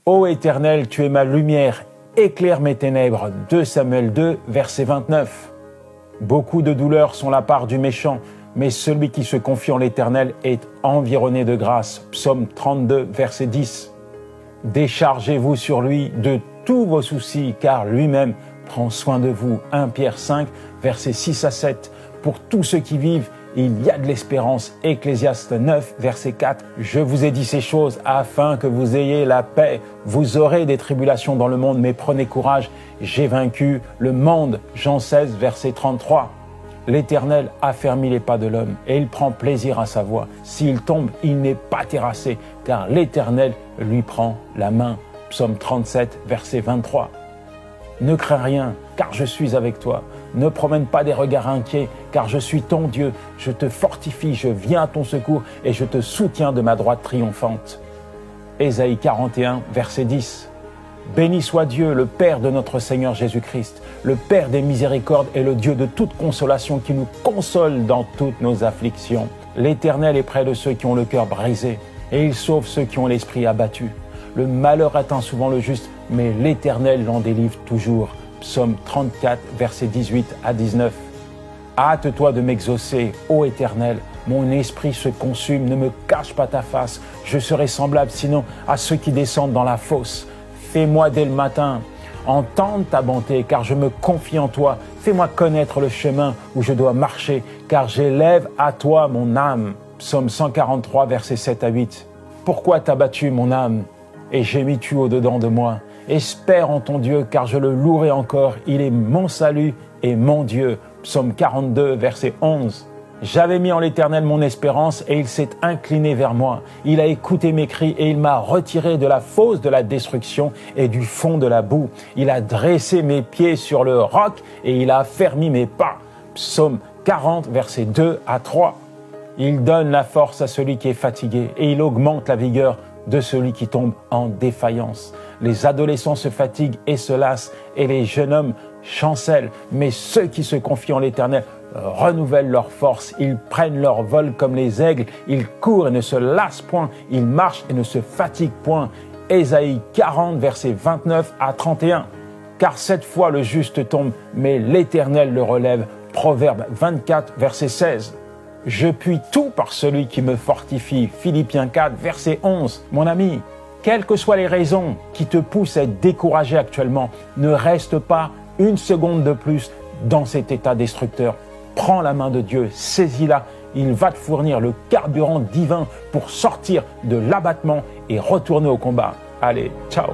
Ô Éternel, tu es ma lumière, éclaire mes ténèbres. 2 Samuel 2, verset 29. Beaucoup de douleurs sont la part du méchant, mais celui qui se confie en l'Éternel est environné de grâce. Psaume 32, verset 10. Déchargez-vous sur lui de tous vos soucis, car lui-même prend soin de vous. 1 Pierre 5, versets 6 à 7. Pour tous ceux qui vivent, il y a de l'espérance. Ecclésiaste 9, verset 4. Je vous ai dit ces choses afin que vous ayez la paix. Vous aurez des tribulations dans le monde, mais prenez courage. J'ai vaincu le monde. Jean 16, verset 33. L'Éternel affermit les pas de l'homme et il prend plaisir à sa voie. S'il tombe, il n'est pas terrassé, car l'Éternel lui prend la main. Psaume 37, verset 23. Ne crains rien, car je suis avec toi. Ne promène pas des regards inquiets, car je suis ton Dieu. Je te fortifie, je viens à ton secours et je te soutiens de ma droite triomphante. Ésaïe 41, verset 10. Béni soit Dieu, le Père de notre Seigneur Jésus-Christ, le Père des miséricordes et le Dieu de toute consolation qui nous console dans toutes nos afflictions. L'Éternel est près de ceux qui ont le cœur brisé et il sauve ceux qui ont l'esprit abattu. Le malheur atteint souvent le juste, mais l'Éternel l'en délivre toujours. Psaume 34, versets 18 à 19. Hâte-toi de m'exaucer, ô Éternel. Mon esprit se consume, ne me cache pas ta face. Je serai semblable sinon à ceux qui descendent dans la fosse. Fais-moi dès le matin entendre ta bonté, car je me confie en toi. Fais-moi connaître le chemin où je dois marcher, car j'élève à toi mon âme. Psaume 143, versets 7 à 8. Pourquoi t'as battu mon âme et gémis-tu au-dedans de moi? Espère en ton Dieu, car je le louerai encore. Il est mon salut et mon Dieu. Psaume 42, verset 11. J'avais mis en l'Éternel mon espérance et il s'est incliné vers moi. Il a écouté mes cris et il m'a retiré de la fosse de la destruction et du fond de la boue. Il a dressé mes pieds sur le roc et il a affermi mes pas. Psaume 40, versets 2 à 3. Il donne la force à celui qui est fatigué et il augmente la vigueur de celui qui tombe en défaillance. Les adolescents se fatiguent et se lassent et les jeunes hommes chancellent. Mais ceux qui se confient en l'Éternel renouvellent leur force. Ils prennent leur vol comme les aigles. Ils courent et ne se lassent point. Ils marchent et ne se fatiguent point. Ésaïe 40, versets 29 à 31. Car 7 fois le juste tombe, mais l'Éternel le relève. Proverbe 24, verset 16. Je puis tout par celui qui me fortifie. Philippiens 4, verset 11. Mon ami, quelles que soient les raisons qui te poussent à être découragé actuellement, ne reste pas une seconde de plus dans cet état destructeur. Prends la main de Dieu, saisis-la. Il va te fournir le carburant divin pour sortir de l'abattement et retourner au combat. Allez, ciao!